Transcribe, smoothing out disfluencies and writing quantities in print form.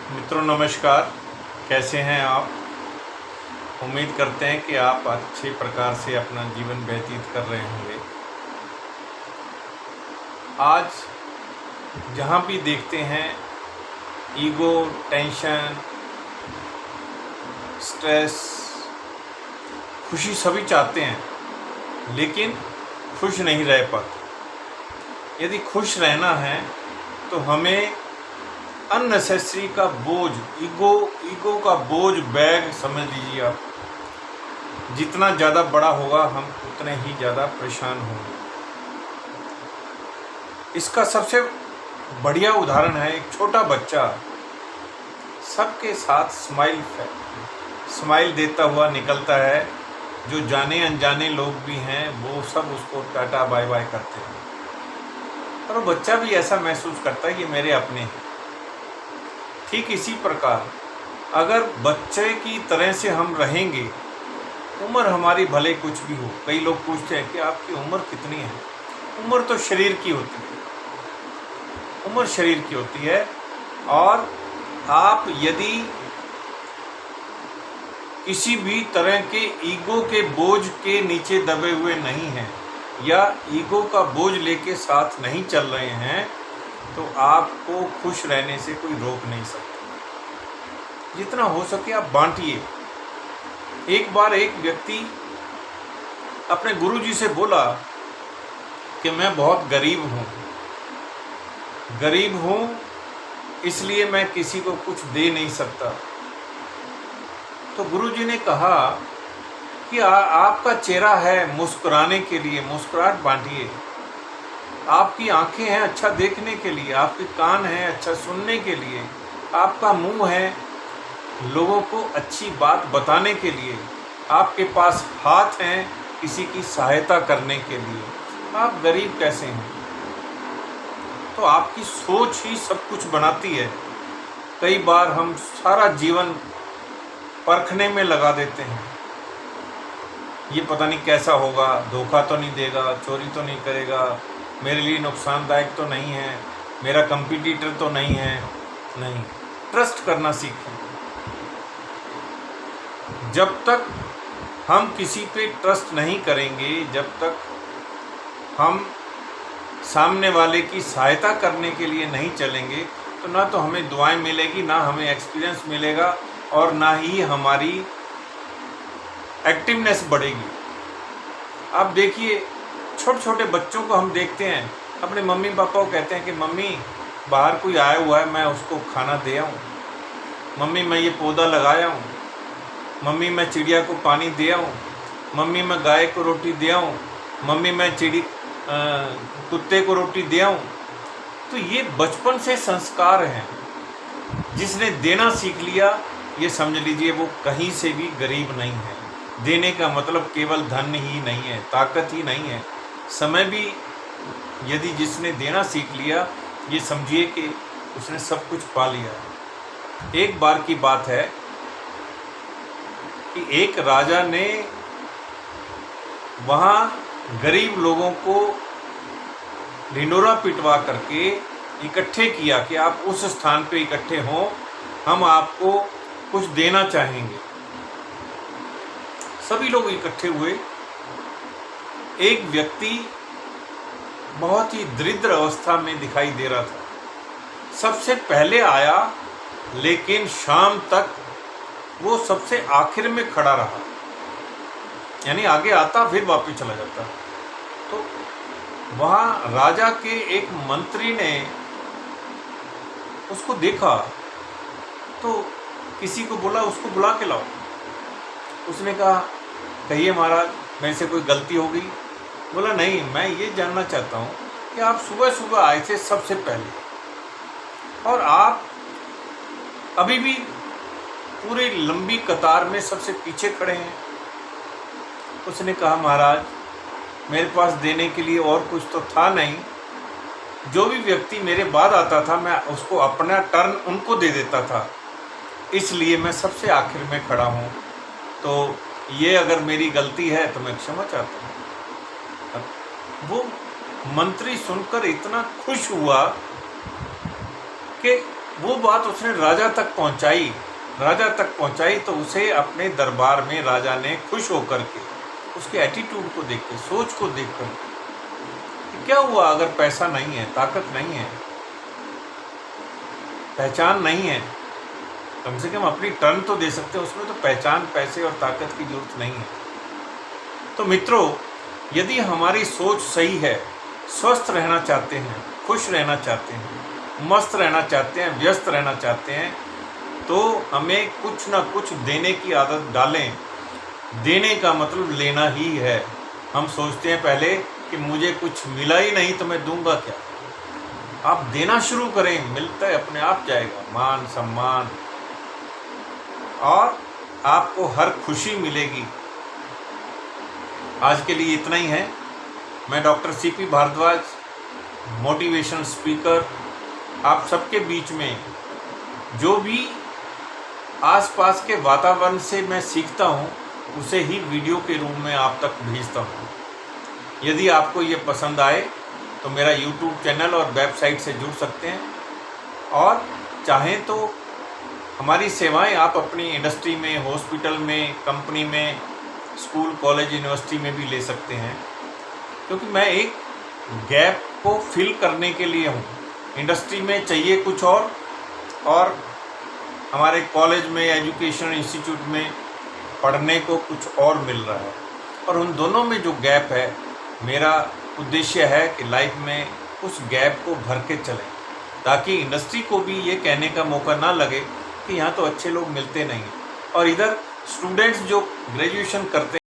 मित्रों नमस्कार। कैसे हैं आप? उम्मीद करते हैं कि आप अच्छे प्रकार से अपना जीवन व्यतीत कर रहे होंगे। आज जहाँ भी देखते हैं ईगो, टेंशन, स्ट्रेस, खुशी सभी चाहते हैं, लेकिन खुश नहीं रह पाते। यदि खुश रहना है तो हमें अननेसेसरी का बोझ, ईगो का बोझ बैग समझ लीजिए आप, जितना ज़्यादा बड़ा होगा हम उतने ही ज़्यादा परेशान होंगे। इसका सबसे बढ़िया उदाहरण है एक छोटा बच्चा सबके साथ स्माइल देता हुआ निकलता है। जो जाने अनजाने लोग भी हैं वो सब उसको टाटा बाय बाय करते हैं, और वो बच्चा भी ऐसा महसूस करता है ये मेरे अपने हैं। ठीक इसी प्रकार अगर बच्चे की तरह से हम रहेंगे, उम्र हमारी भले कुछ भी हो। कई लोग पूछते हैं कि आपकी उम्र कितनी है? उम्र तो शरीर की होती है, उम्र शरीर की होती है। और आप यदि किसी भी तरह के ईगो के बोझ के नीचे दबे हुए नहीं हैं या ईगो का बोझ लेके साथ नहीं चल रहे हैं, तो आपको खुश रहने से कोई रोक नहीं सकता। जितना हो सके आप बांटिए। एक बार एक व्यक्ति अपने गुरुजी से बोला कि मैं बहुत गरीब हूँ, इसलिए मैं किसी को कुछ दे नहीं सकता। तो गुरुजी ने कहा कि आपका चेहरा है मुस्कुराने के लिए, मुस्कुराहट बांटिए। आपकी आंखें हैं अच्छा देखने के लिए, आपके कान हैं अच्छा सुनने के लिए, आपका मुंह है लोगों को अच्छी बात बताने के लिए, आपके पास हाथ हैं किसी की सहायता करने के लिए। आप गरीब कैसे हैं? तो आपकी सोच ही सब कुछ बनाती है। कई बार हम सारा जीवन परखने में लगा देते हैं, ये पता नहीं कैसा होगा, धोखा तो नहीं देगा, चोरी तो नहीं करेगा, मेरे लिए नुकसानदायक तो नहीं है, मेरा कंपटीटर तो नहीं है। नहीं, ट्रस्ट करना सीखें। जब तक हम किसी पे ट्रस्ट नहीं करेंगे, जब तक हम सामने वाले की सहायता करने के लिए नहीं चलेंगे, तो ना तो हमें दुआएं मिलेगी, ना हमें एक्सपीरियंस मिलेगा, और ना ही हमारी एक्टिवनेस बढ़ेगी। आप देखिए छोटे छोटे बच्चों को हम देखते हैं, अपने मम्मी पापा को कहते हैं कि मम्मी बाहर कोई आया हुआ है, मैं उसको खाना दे आऊँ, मम्मी मैं ये पौधा लगाया हूँ, मम्मी मैं चिड़िया को पानी दे आऊँ, मम्मी मैं गाय को रोटी दे आऊँ, मम्मी मैं कुत्ते को रोटी दे आऊँ। तो ये बचपन से संस्कार हैं। जिसने देना सीख लिया, ये समझ लीजिए वो कहीं से भी गरीब नहीं है। देने का मतलब केवल धन ही नहीं है, ताकत ही नहीं है, समय भी। यदि जिसने देना सीख लिया, ये समझिए कि उसने सब कुछ पा लिया। एक बार की बात है कि एक राजा ने वहाँ गरीब लोगों को ढिंडोरा पिटवा करके इकट्ठे किया कि आप उस स्थान पे इकट्ठे हों, हम आपको कुछ देना चाहेंगे। सभी लोग इकट्ठे हुए। एक व्यक्ति बहुत ही दरिद्र अवस्था में दिखाई दे रहा था। सबसे पहले आया, लेकिन शाम तक वो सबसे आखिर में खड़ा रहा, यानी आगे आता फिर वापस चला जाता। तो वहाँ राजा के एक मंत्री ने उसको देखा, तो किसी को बोला उसको बुला के लाओ। उसने कहा कहिए महाराज, मेरे से कोई गलती हो गई? बोला नहीं, मैं ये जानना चाहता हूँ कि आप सुबह सुबह आए थे सबसे पहले, और आप अभी भी पूरी लंबी कतार में सबसे पीछे खड़े हैं। उसने कहा महाराज, मेरे पास देने के लिए और कुछ तो था नहीं। जो भी व्यक्ति मेरे बाद आता था, मैं उसको अपना टर्न उनको दे देता था, इसलिए मैं सबसे आखिर में खड़ा हूँ। तो ये अगर मेरी गलती है तो मैं क्षमा चाहता हूँ। वो मंत्री सुनकर इतना खुश हुआ कि वो बात उसने राजा तक पहुंचाई तो उसे अपने दरबार में राजा ने खुश होकर के उसके एटीट्यूड को देख के, सोच को देख कर कि क्या हुआ अगर पैसा नहीं है, ताकत नहीं है, पहचान नहीं है, कम से कम अपनी टर्न तो दे सकते हैं, उसमें तो पहचान, पैसे और ताकत की जरूरत नहीं है। तो मित्रों, यदि हमारी सोच सही है, स्वस्थ रहना चाहते हैं, खुश रहना चाहते हैं, मस्त रहना चाहते हैं, व्यस्त रहना चाहते हैं, तो हमें कुछ ना कुछ देने की आदत डालें। देने का मतलब लेना ही है। हम सोचते हैं पहले कि मुझे कुछ मिला ही नहीं तो मैं दूंगा क्या। आप देना शुरू करें, मिलता है अपने आप जाएगा, मान सम्मान, और आपको हर खुशी मिलेगी। आज के लिए इतना ही है। मैं doctor CP Bhardwaj, motivation speaker, आप सबके बीच में जो भी आसपास के वातावरण से मैं सीखता हूँ उसे ही वीडियो के रूप में आप तक भेजता हूँ। यदि आपको ये पसंद आए तो मेरा YouTube चैनल और वेबसाइट से जुड़ सकते हैं, और चाहें तो हमारी सेवाएं आप अपनी इंडस्ट्री में, हॉस्पिटल में, कंपनी में, स्कूल, कॉलेज, यूनिवर्सिटी में भी ले सकते हैं, क्योंकि मैं एक गैप को फिल करने के लिए हूँ। इंडस्ट्री में चाहिए कुछ और हमारे कॉलेज में, एजुकेशन इंस्टीट्यूट में पढ़ने को कुछ और मिल रहा है, और उन दोनों में जो गैप है, मेरा उद्देश्य है कि लाइफ में उस गैप को भर के चलें, ताकि इंडस्ट्री को भी ये कहने का मौका ना लगे कि यहाँ तो अच्छे लोग मिलते नहीं, और इधर स्टूडेंट्स जो ग्रेजुएशन करते